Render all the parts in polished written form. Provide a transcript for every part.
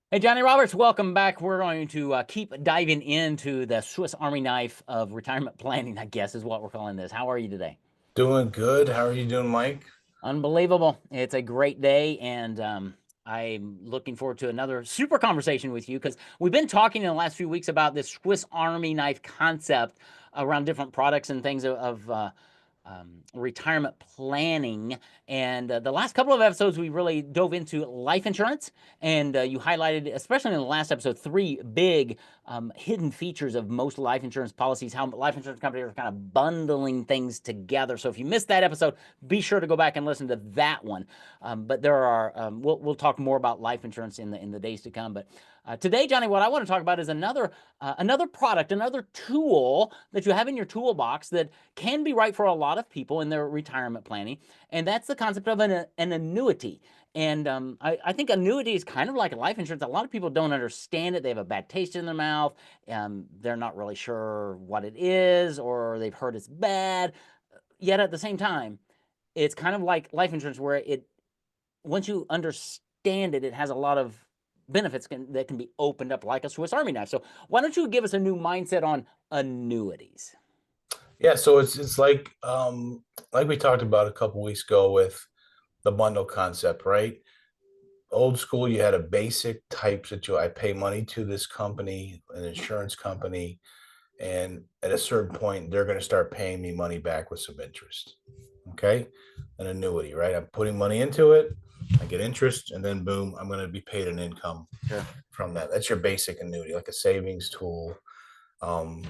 Hey, Johnny Roberts, welcome back. We're going to keep diving into the Swiss Army knife of retirement planning, I guess is what we're calling this. How are you today? Doing good. How are you doing, Mike? Unbelievable. It's a great day, and I'm looking forward to another super conversation with you because we've been talking in the last few weeks about this Swiss Army knife concept around different products and things of retirement planning. And the last couple of episodes, we really dove into life insurance. And you highlighted, especially in the last episode, three big hidden features of most life insurance policies, how life insurance companies are kind of bundling things together. So if you missed that episode, be sure to go back and listen to that one. But there are, we'll talk more about life insurance in the days to come. But today, Johnny, what I want to talk about is another product, another tool that you have in your toolbox that can be right for a lot of people in their retirement planning, and that's the concept of an annuity. And I think annuity is kind of like life insurance. A lot of people don't understand it. They have a bad taste in their mouth. They're not really sure what it is, or they've heard it's bad. Yet at the same time, it's kind of like life insurance, where it once you understand it, it has a lot of benefits that can be opened up like a Swiss Army knife. So why don't you give us a new mindset on annuities? Yeah, so it's like we talked about a couple weeks ago with the bundle concept, right? Old school, you had a basic type situation. I pay money to this company, an insurance company, and at a certain point, they're going to start paying me money back with some interest. Okay, an annuity, right? I'm putting money into it, I get interest, and then boom, I'm going to be paid an income Sure. from that. That's your basic annuity, like a savings tool. Um,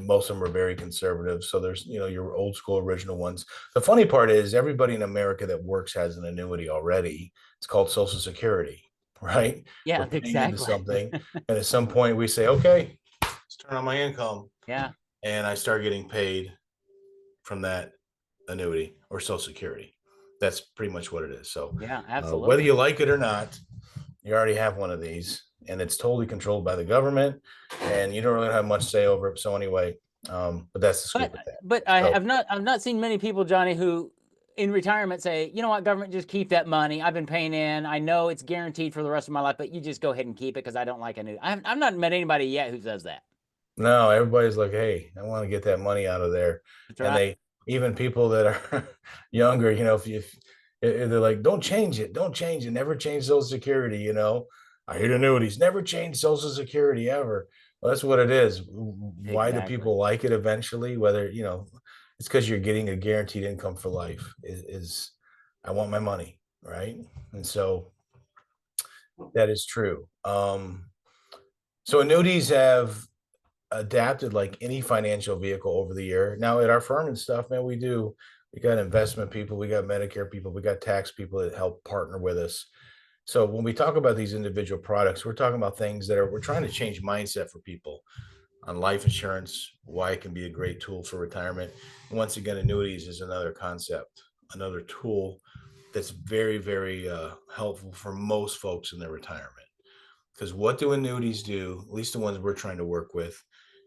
most of them are very conservative. So there's, your old school original ones. The funny part is everybody in America that works has an annuity already. It's called Social Security, right? Yeah, We're paying into exactly. something. And at some point we say, okay, let's turn on my income. Yeah. And I start getting paid from that annuity or Social Security. That's pretty much what it is. So Yeah, whether absolutely. you like it or not, you already have one of these, and it's totally controlled by the government, and you don't really have much say over it. So anyway, but that's the scoop But of that. but So I've not seen many people, Johnny, who in retirement say, you know what, government, just keep that money. I've been paying in. I know it's guaranteed for the rest of my life, but you just go ahead and keep it because I don't like a new. I've not met anybody yet who says that. no, everybody's like, hey, I want to get that money out of there, That's and right. they even people that are younger, if they're like, don't change it, don't change it, never change Social Security. I hate annuities, never change Social Security ever. Well, that's what it is. Why do Exactly. people like it eventually? Whether it's because you're getting a guaranteed income for life. Is I want my money, right? And so that is true. So annuities have adapted like any financial vehicle over the year. Now at our firm and stuff, man, we got investment people, we got Medicare people, we got tax people that help partner with us. So when we talk about these individual products, we're talking about things we're trying to change mindset for people on life insurance, why it can be a great tool for retirement. And once again, annuities is another concept, another tool that's very, very helpful for most folks in their retirement. Because what do annuities do, at least the ones we're trying to work with,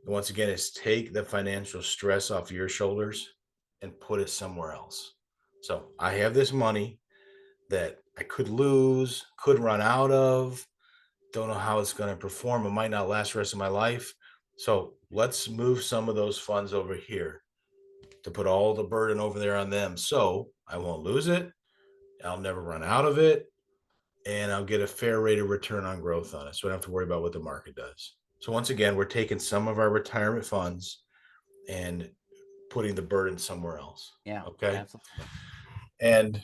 and once again, is take the financial stress off your shoulders and put it somewhere else. So I have this money that I could lose, could run out of, don't know how it's going to perform. It might not last the rest of my life. So let's move some of those funds over here to put all the burden over there on them. So I won't lose it. I'll never run out of it. And I'll get a fair rate of return on growth on it. So I don't have to worry about what the market does. So once again, we're taking some of our retirement funds and putting the burden somewhere else. Yeah, Okay. absolutely. And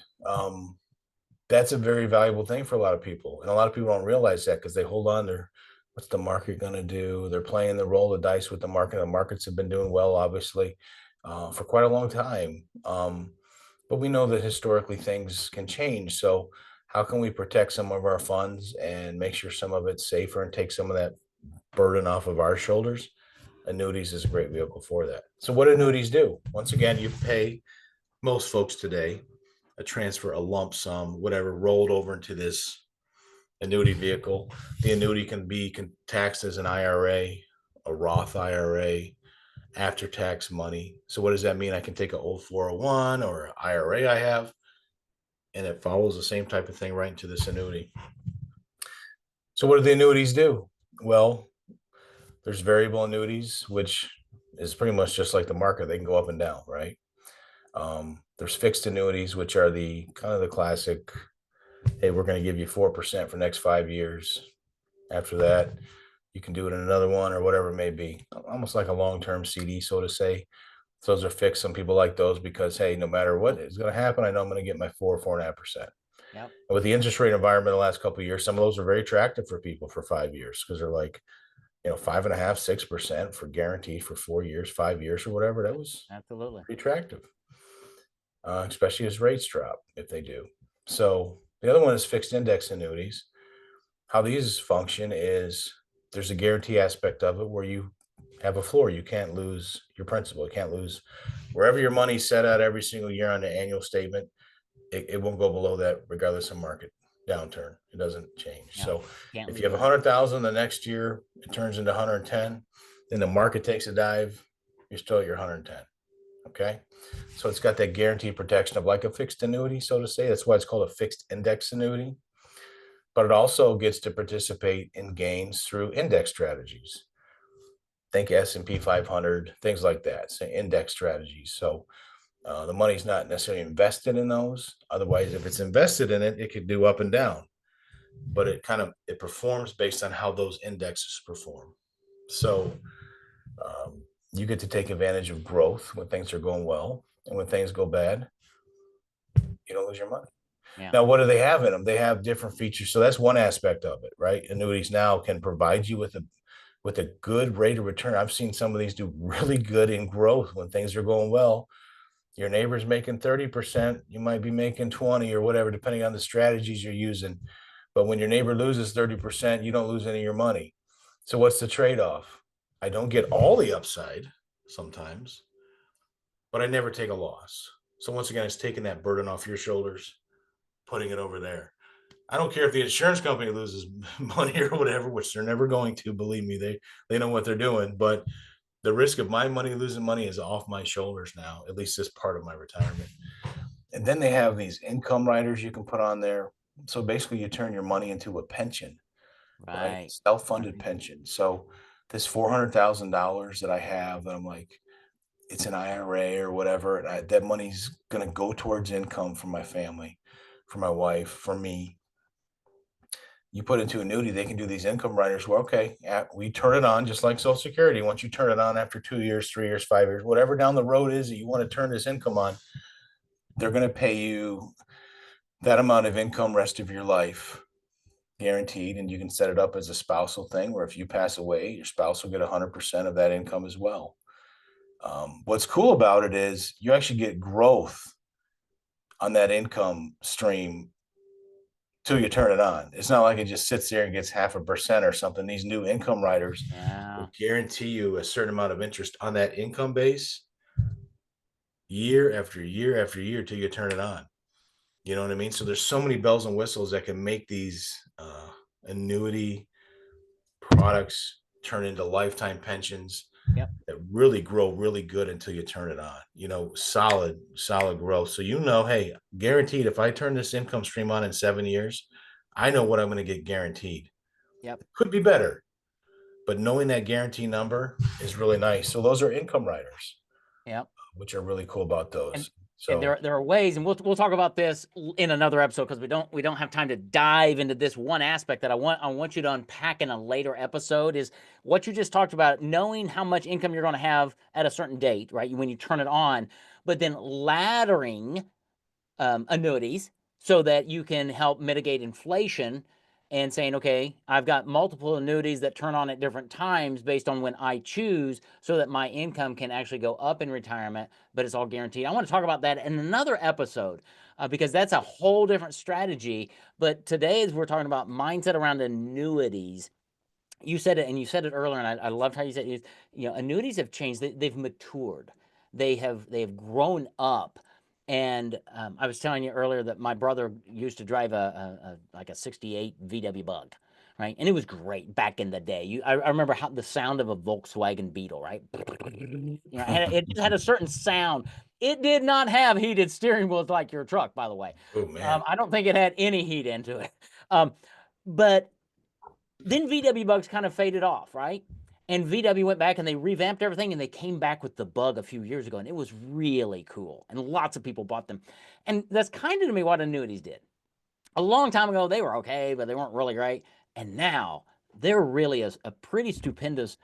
that's a very valuable thing for a lot of people. And a lot of people don't realize that because they hold on to what's the market going to do? They're playing the roll of dice with the market. The markets have been doing well, obviously, for quite a long time. But we know that historically things can change. So, how can we protect some of our funds and make sure some of it's safer and take some of that burden off of our shoulders? Annuities is a great vehicle for that. So, what annuities do? Once again, you pay most folks today a transfer, a lump sum, whatever, rolled over into this annuity vehicle. The annuity can be taxed as an IRA, a Roth IRA, after tax money. So what does that mean? I can take an old 401 or IRA I have, and it follows the same type of thing right into this annuity. So what do the annuities do? Well, there's variable annuities, which is pretty much just like the market. They can go up and down, right? There's fixed annuities, which are the kind of the classic, hey, we're going to give you 4% for the next 5 years. After that, you can do it in another one or whatever it may be, almost like a long-term CD, so to say. Those are fixed. Some people like those because, hey, no matter what is going to happen, I know I'm going to get my 4.5%. Yep. And with the interest rate environment the last couple of years, some of those are very attractive for people for 5 years because they're like, 5.5, 6% for guaranteed for 4 years, 5 years, or whatever. That was Absolutely. pretty attractive, especially as rates drop if they do. So the other one is fixed index annuities. How these function is there's a guarantee aspect of it where you have a floor. You can't lose your principal. You can't lose wherever your money's set out every single year on the annual statement. It won't go below that regardless of market downturn. It doesn't change. Yeah. So Can't if lose you have money. 100,000 the next year, it turns into 110, then the market takes a dive, you're still at your 110. Okay. So it's got that guaranteed protection of like a fixed annuity, so to say. That's why it's called a fixed index annuity. But it also gets to participate in gains through index strategies. Think S&P 500, things like that. Say index strategies. So the money's not necessarily invested in those. Otherwise, if it's invested in it, it could do up and down. But it performs based on how those indexes perform. So you get to take advantage of growth when things are going well, and when things go bad, you don't lose your money. Yeah. Now, what do they have in them? They have different features. So that's one aspect of it, right? Annuities now can provide you with a good rate of return. I've seen some of these do really good in growth when things are going well. Your neighbor's making 30%, you might be making 20 or whatever, depending on the strategies you're using. But when your neighbor loses 30%, you don't lose any of your money. So what's the trade-off? I don't get all the upside sometimes, but I never take a loss. So once again, it's taking that burden off your shoulders, putting it over there. I don't care if the insurance company loses money or whatever, which they're never going to. Believe me, they know what they're doing. But the risk of my money losing money is off my shoulders now, at least this part of my retirement. And then they have these income riders you can put on there. So basically, you turn your money into a pension, right? Right. Self-funded Right. pension. So this $400,000 that I have, that I'm like, it's an IRA or whatever, and that money's going to go towards income for my family, for my wife, for me. You put into annuity, they can do these income riders. Well, okay, we turn it on just like Social Security. Once you turn it on after 2 years, 3 years, 5 years, whatever down the road is that you want to turn this income on, they're going to pay you that amount of income rest of your life, guaranteed. And you can set it up as a spousal thing where if you pass away, your spouse will get 100% of that income as well. What's cool about it is you actually get growth on that income stream till you turn it on. It's not like it just sits there and gets 0.5% or something. These new income riders Yeah. will guarantee you a certain amount of interest on that income base year after year after year till you turn it on. You know what I mean? So there's so many bells and whistles that can make these annuity products turn into lifetime pensions Yep. that really grow really good until you turn it on. Solid growth. So hey, guaranteed if I turn this income stream on in 7 years, I know what I'm going to get guaranteed. Yep. It could be better, but knowing that guarantee number is really nice. So those are income riders, Yep. which are really cool about And those. and So there are ways, and we'll talk about this in another episode because we don't have time to dive into this one aspect that I want you to unpack in a later episode is what you just talked about, knowing how much income you're going to have at a certain date, right? When you turn it on, but then laddering annuities so that you can help mitigate inflation and saying, okay, I've got multiple annuities that turn on at different times based on when I choose so that my income can actually go up in retirement, but it's all guaranteed. I want to talk about that in another episode because that's a whole different strategy. But today, as we're talking about mindset around annuities, you said it, and you said it earlier, and I loved how you said it. Annuities have changed. They've matured. They have grown up. And I was telling you earlier that my brother used to drive like a '68 VW Bug, right? And it was great back in the day. I remember how the sound of a Volkswagen Beetle, right? It just had a certain sound. It did not have heated steering wheels like your truck, by the way. oh man. I don't think it had any heat into it. Um, but Then VW bugs kind of faded off, right? And VW went back and they revamped everything and they came back with the bug a few years ago and it was really cool. And lots of people bought them. And that's kind of to me what annuities did. A long time ago, they were okay, but they weren't really great. And now they're really a pretty stupendous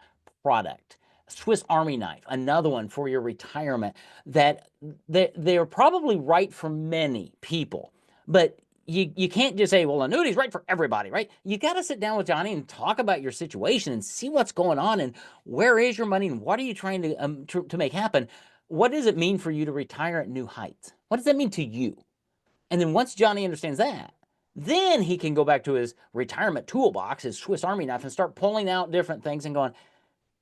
product. Swiss Army knife, another one for your retirement that they're probably right for many people, but you can't just say, well, annuity is right for everybody, right? You got to sit down with Johnny and talk about your situation and see what's going on and where is your money and what are you trying to make happen? What does it mean for you to retire at new heights? What does that mean to you? And then once Johnny understands that, then he can go back to his retirement toolbox, his Swiss Army knife, and start pulling out different things and going,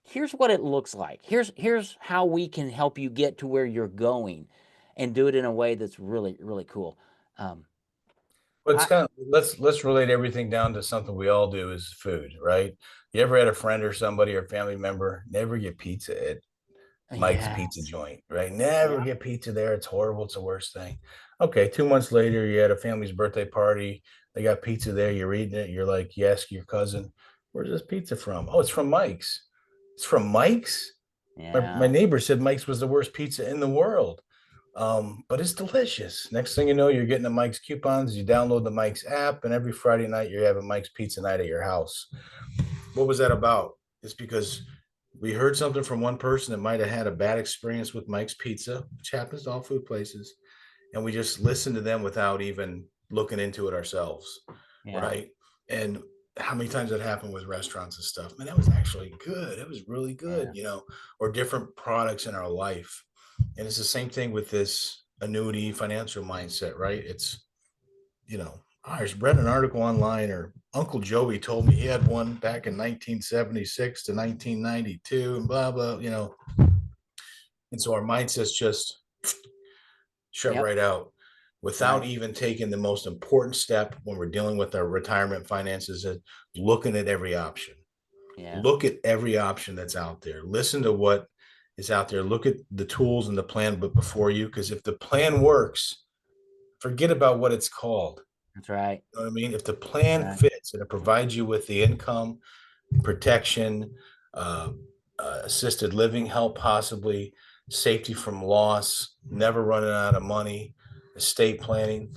here's what it looks like. Here's how we can help you get to where you're going and do it in a way that's really, really cool. Um, But it's I, kind of let's relate everything down to something we all do is food, right? You ever had a friend or somebody or family member never get pizza at Mike's Pizza yes. Joint, right? Never Yeah. get pizza there. It's horrible. It's the worst thing. Okay, 2 months later, you had a family's birthday party. They got pizza there. You're eating it. You're like, you ask your cousin, where's this pizza from? Oh, it's from Mike's. It's from Mike's? My Yeah. neighbor said Mike's was the worst pizza in the world. But it's delicious. Next thing you know, you're getting the Mike's coupons. You download the Mike's app, and every Friday night you're having Mike's pizza night at your house. What was that about? It's because we heard something from one person that might have had a bad experience with Mike's Pizza, which happens to all food places, and we just listened to them without even looking into it ourselves, Yeah. right? And how many times that happened with restaurants and stuff? Man, that was actually good. It was really good, Yeah. or different products in our life. And it's the same thing with this annuity financial mindset, right? It's, I just read an article online, or Uncle Joey told me he had one back in 1976 to 1992, and blah, blah, And so our mindsets just shut Yep. right out without Right. even taking the most important step when we're dealing with our retirement finances and looking at every option. Yeah. Look at every option that's out there. Listen to what is out there. Look at the tools and the plan but before you, because if the plan works, forget about what it's called. That's right. You know what I mean? If the That's plan right. fits and it provides you with the income, protection, uh, assisted living help, possibly safety from loss, never running out of money, estate planning,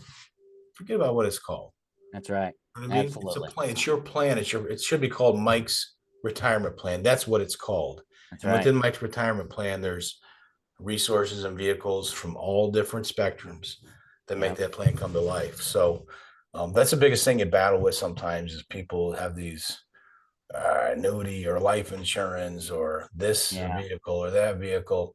forget about what it's called. That's right. You know what I mean? It's a Absolutely. plan. It's your plan. It should be called Mike's retirement plan. That's what it's called. That's And right. within Mike's retirement plan, there's resources and vehicles from all different spectrums that make Yep. that plan come to life. So that's the biggest thing you battle with sometimes is people have these annuity or life insurance or this Yeah. vehicle or that vehicle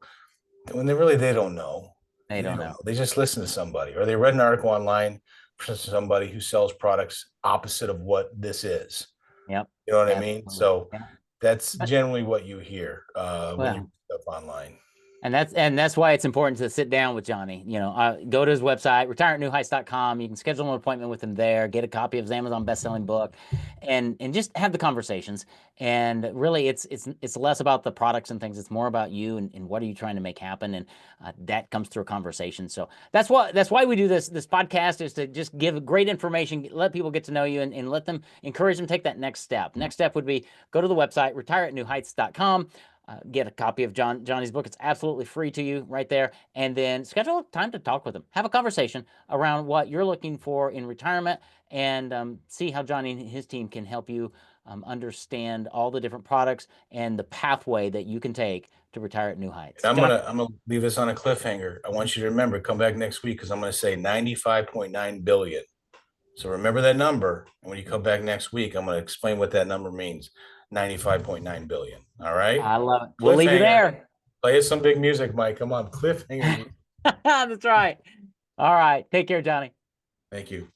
when they don't know. They They don't don't know. know. They just listen to somebody or they read an article online from somebody who sells products opposite of what this is. Yep. You know what I mean? Absolutely. So Yeah. that's But, generally what you hear when you well, read stuff online. and that's why it's important to sit down with Johnny. Go to his website, retireatnewheights.com. You can schedule an appointment with him there, get a copy of his Amazon best-selling book, and just have the conversations. And really, it's less about the products and things. It's more about you and what are you trying to make happen. And that comes through a conversation. So that's why we do this podcast is to just give great information, let people get to know you, and let them encourage them to take that next step. Next step would be go to the website, retireatnewheights.com. Get a copy of Johnny's book. It's absolutely free to you right there. And then schedule a time to talk with him. Have a conversation around what you're looking for in retirement and see how Johnny and his team can help you understand all the different products and the pathway that you can take to retire at new heights. And John, I'm gonna leave this on a cliffhanger. I want you to remember, come back next week because I'm gonna say 95.9 billion. So remember that number. And when you come back next week, I'm gonna explain what that number means. 95.9 billion. All right. I love it. We'll leave you Cliffhanger. there. Play us some big music, Mike. Come on. Cliffhanger. That's right. All right. Take care, Johnny. Thank you.